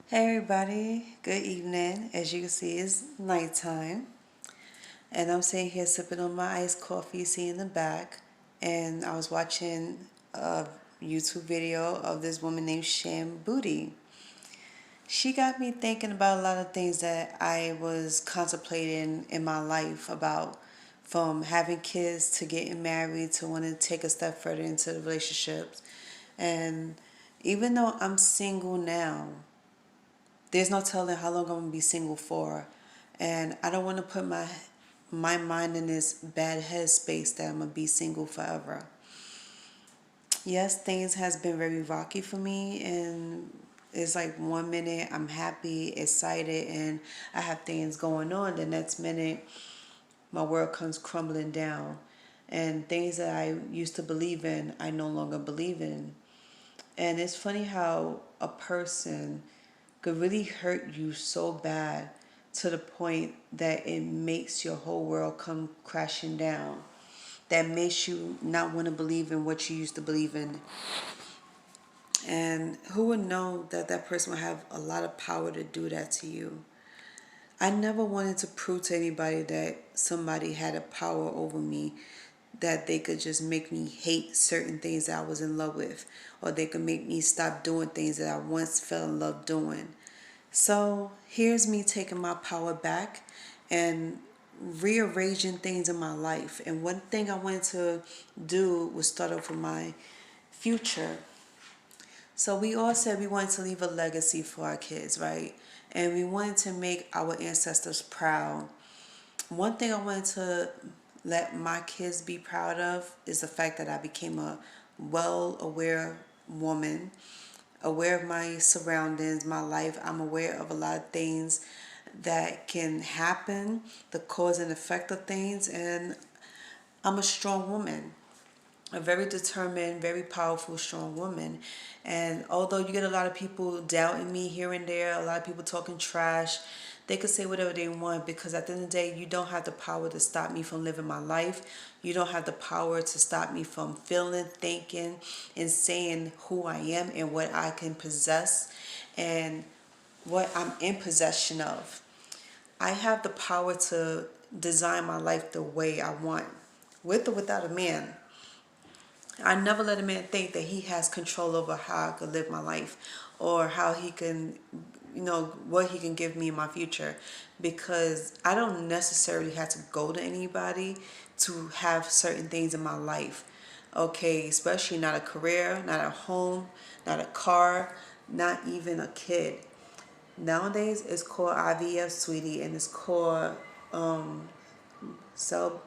Hey everybody, good evening. As you can see, it's nighttime, and I'm sitting here sipping on my iced coffee, seeing the back. And I was watching a YouTube video of this woman named Sham Booty. She got me thinking about a lot of things that I was contemplating in my life about, from having kids to getting married to wanting to take a step further into the relationships. And even though I'm single now, there's no telling how long I'm gonna be single for, and I don't want to put my mind in this bad headspace that I'm gonna be single forever. Yes, things has been very rocky for me, and it's like one minute I'm happy, excited, and I have things going on. The next minute, my world comes crumbling down, and things that I used to believe in, I no longer believe in. And it's funny how a person could really hurt you so bad to the point that it makes your whole world come crashing down. That makes you not want to believe in what you used to believe in. And who would know that that person would have a lot of power to do that to you? I never wanted to prove to anybody that somebody had a power over me, that they could just make me hate certain things that I was in love with, or they could make me stop doing things that I once fell in love doing. So here's me taking my power back and rearranging things in my life. And one thing I wanted to do was start off with my future. So we all said we wanted to leave a legacy for our kids, right? And we wanted to make our ancestors proud. One thing I wanted to let my kids be proud of is the fact that I became a well aware woman, aware of my surroundings, my life. I'm aware of a lot of things that can happen, the cause and effect of things, and I'm a strong woman, a very determined, very powerful, strong woman. And although you get a lot of people doubting me here and there, a lot of people talking trash, they could say whatever they want, because at the end of the day, you don't have the power to stop me from living my life. You don't have the power to stop me from feeling, thinking, and saying who I am and what I can possess and what I'm in possession of. I have the power to design my life the way I want, with or without a man. I never let a man think that he has control over how I could live my life, or how he can, what he can give me in my future, because I don't necessarily have to go to anybody to have certain things in my life. Okay, especially not a career, not a home, not a car, not even a kid. Nowadays it's called IVF, sweetie, and it's called cell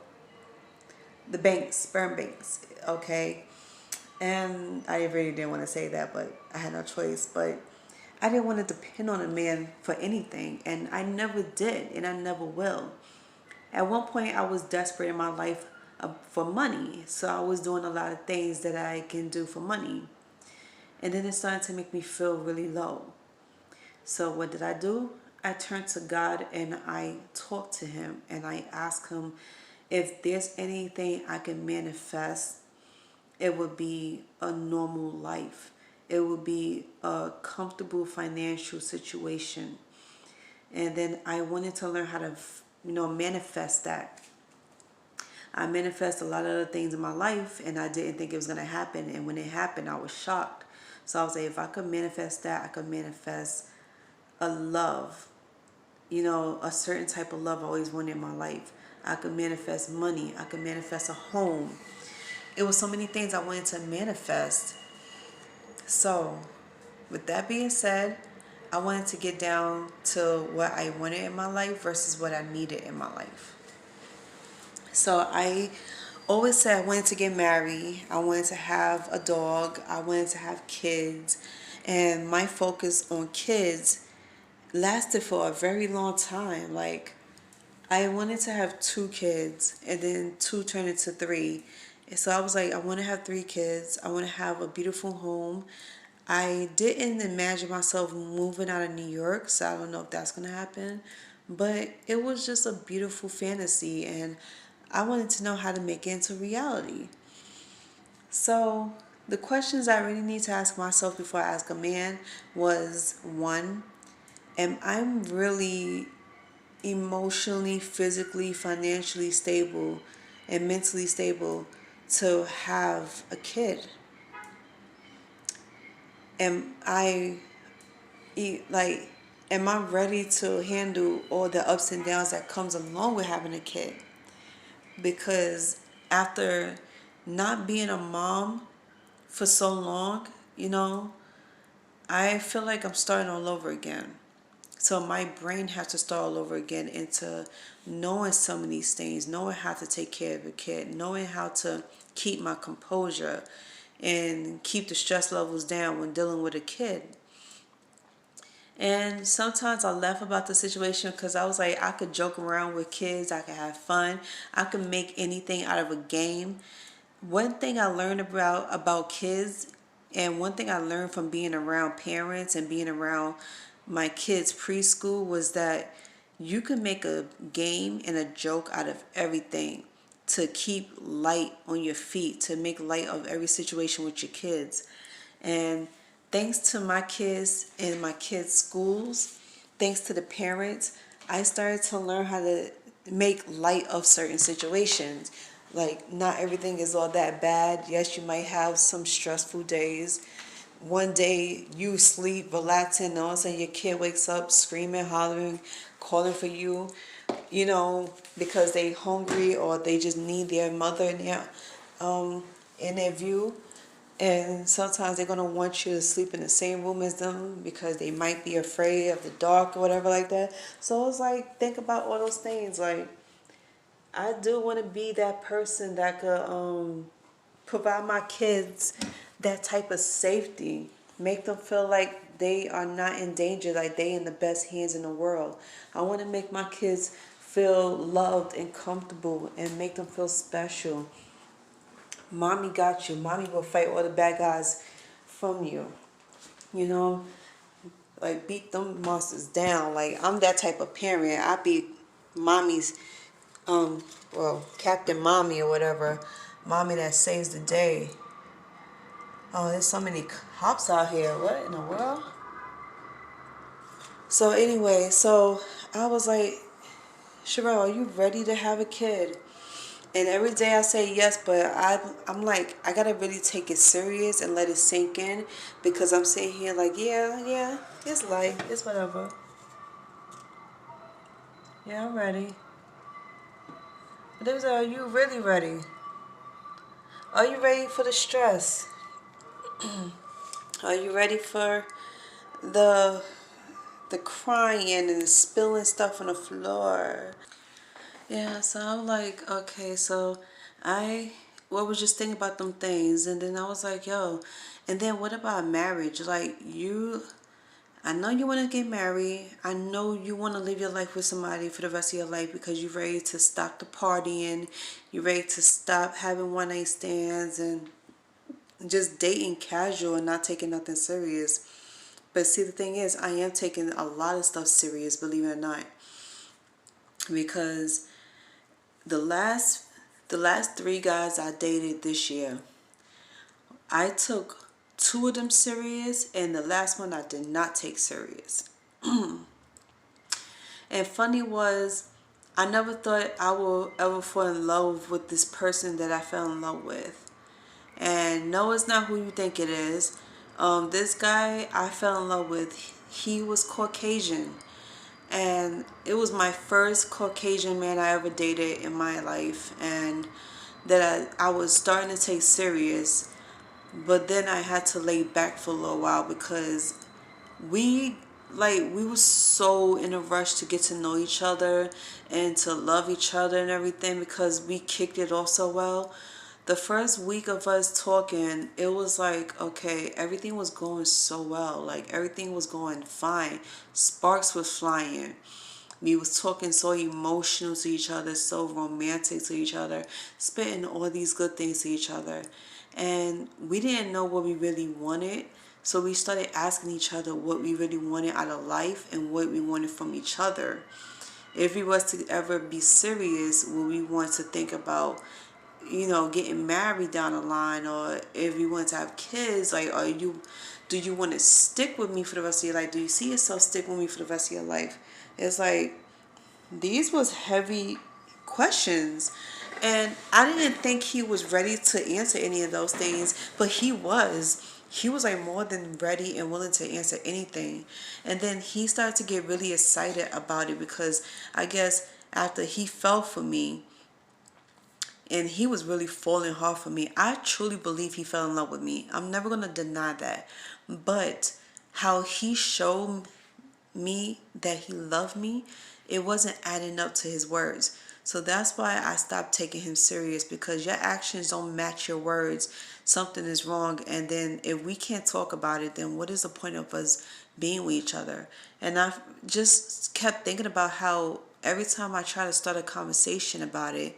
the banks, sperm banks. Okay, and I really didn't want to say that, but I had no choice. But I didn't want to depend on a man for anything, and I never did, and I never will. At one point, I was desperate in my life for money, so I was doing a lot of things that I can do for money. And then it started to make me feel really low. So what did I do? I turned to God and I talked to him and I asked him if there's anything I can manifest. It would be a normal life. It would be a comfortable financial situation. And then I wanted to learn how to, manifest that. I manifest a lot of other things in my life and I didn't think it was going to happen. And when it happened, I was shocked. So I was like, if I could manifest that, I could manifest a love, a certain type of love I always wanted in my life. I could manifest money. I could manifest a home. It was so many things I wanted to manifest. So, with that being said, I wanted to get down to what I wanted in my life versus what I needed in my life. So, I always said I wanted to get married. I wanted to have a dog. I wanted to have kids. And my focus on kids lasted for a very long time. Like, I wanted to have two kids, and then two turned into three. And so I was like, I want to have three kids. I want to have a beautiful home. I didn't imagine myself moving out of New York, so I don't know if that's going to happen. But it was just a beautiful fantasy, and I wanted to know how to make it into reality. So the questions I really need to ask myself before I ask a man was, one, am I'm really emotionally, physically, financially stable and mentally stable to have a kid? Am I like am I ready to handle all the ups and downs that comes along with having a kid? Because after not being a mom for so long, you know, I feel like I'm starting all over again. So my brain has to start all over again into knowing some of these things, knowing how to take care of a kid, knowing how to keep my composure and keep the stress levels down when dealing with a kid. And sometimes I laugh about the situation because I was like, I could joke around with kids, I could have fun, I could make anything out of a game. One thing I learned about kids, and one thing I learned from being around parents and being around my kids' preschool, was that you can make a game and a joke out of everything to keep light on your feet, to make light of every situation with your kids. And thanks to my kids and my kids' schools, thanks to the parents, I started to learn how to make light of certain situations. Like, not everything is all that bad. Yes, you might have some stressful days. One day you sleep, relaxing, and all of a sudden your kid wakes up screaming, hollering, calling for you, you know, because they hungry or they just need their mother in their view. And sometimes they're gonna want you to sleep in the same room as them because they might be afraid of the dark or whatever like that. So it's like, think about all those things. Like, I do want to be that person that could provide my kids that type of safety, make them feel like they are not in danger, like they in the best hands in the world. I want to make my kids feel loved and comfortable and make them feel special. Mommy got you. Mommy will fight all the bad guys from you. You know, like beat them monsters down. Like, I'm that type of parent. I be mommy's, Captain Mommy or whatever. Mommy that saves the day. Oh, there's so many cops out here. What in the world? So anyway, so I was like, Sherelle, are you ready to have a kid? And every day I say yes, but I'm like, I gotta really take it serious and let it sink in, because I'm sitting here like, yeah, it's life, it's whatever. Yeah, I'm ready. But they was like, are you really ready? Are you ready for the stress? Are you ready for the the crying and the spilling stuff on the floor? Yeah, so I'm like, okay, so I was just thinking about them things, and then I was like, yo, and then what about marriage? Like, I know you want to get married. I know you want to live your life with somebody for the rest of your life because you're ready to stop the partying, you're ready to stop having one night stands and just dating casual and not taking nothing serious. But see, the thing is, I am taking a lot of stuff serious, believe it or not, because the last the last three guys I dated this year, I took two of them serious, and the last one I did not take serious. And funny was, I never thought I would ever fall in love with this person that I fell in love with. And no, it's not who you think it is. This guy I fell in love with, he was Caucasian. And it was my first Caucasian man I ever dated in my life, and that I was starting to take serious. But then I had to lay back for a little while because we we were so in a rush to get to know each other and to love each other and everything, because we kicked it off so well. The first week of us talking, it was like, okay, everything was going so well, like everything was going fine, sparks was flying. We was talking so emotional to each other, so romantic to each other, spitting all these good things to each other. And we didn't know what we really wanted. So we started asking each other what we really wanted out of life and what we wanted from each other. If we was to ever be serious, what we want to think about getting married down the line, or if you want to have kids, like, do you want to stick with me for the rest of your life? Do you see yourself stick with me for the rest of your life? It's like, these was heavy questions, and I didn't think he was ready to answer any of those things, but he was like more than ready and willing to answer anything. And then he started to get really excited about it, because I guess after he fell for me and he was really falling hard for me, I truly believe he fell in love with me. I'm never going to deny that. But how he showed me that he loved me, it wasn't adding up to his words. So that's why I stopped taking him serious, because your actions don't match your words. Something is wrong. And then if we can't talk about it, then what is the point of us being with each other? And I just kept thinking about how every time I try to start a conversation about it,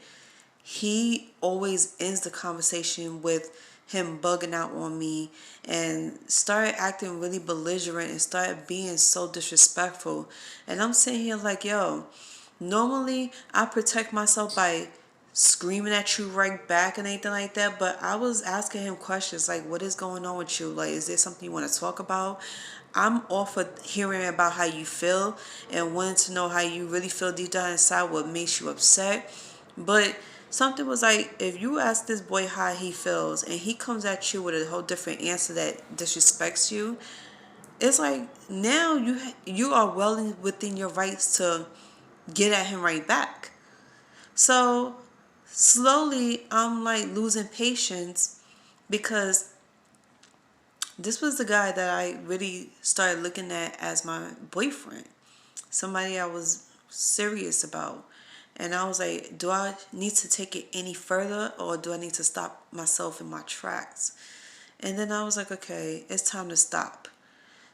he always ends the conversation with him bugging out on me, and started acting really belligerent and started being so disrespectful. And I'm sitting here like, yo, normally I protect myself by screaming at you right back and anything like that, but I was asking him questions like, what is going on with you? Like, is there something you want to talk about? I'm all for hearing about how you feel and wanting to know how you really feel deep down inside, what makes you upset. But something was like, if you ask this boy how he feels and he comes at you with a whole different answer that disrespects you, it's like, now you are well within your rights to get at him right back. So slowly I'm like losing patience, because this was the guy that I really started looking at as my boyfriend, somebody I was serious about. And I was like, do I need to take it any further, or do I need to stop myself in my tracks? And then I was like, okay, it's time to stop.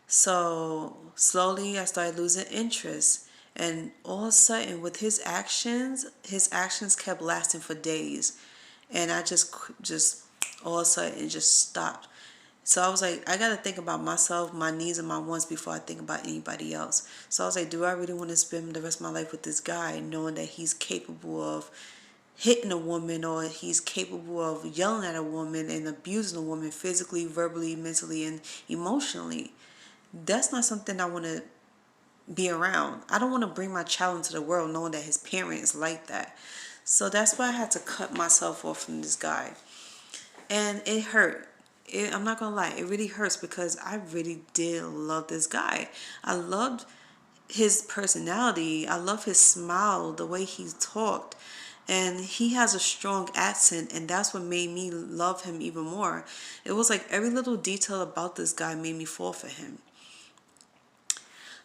So slowly I started losing interest. And all of a sudden, with his actions kept lasting for days. And I just all of a sudden it just stopped. So I was like, I gotta think about myself, my needs and my wants before I think about anybody else. So I was like, do I really want to spend the rest of my life with this guy, knowing that he's capable of hitting a woman, or he's capable of yelling at a woman and abusing a woman physically, verbally, mentally, and emotionally? That's not something I want to be around. I don't want to bring my child into the world knowing that his parent is like that. So that's why I had to cut myself off from this guy. And it hurt. I'm not gonna lie, it really hurts, because I really did love this guy. I loved his personality. I love his smile, the way he talked. And he has a strong accent, and that's what made me love him even more. It was like every little detail about this guy made me fall for him.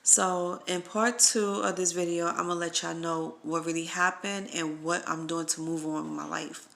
So in part 2 of this video, I'm gonna let y'all know what really happened and what I'm doing to move on with my life.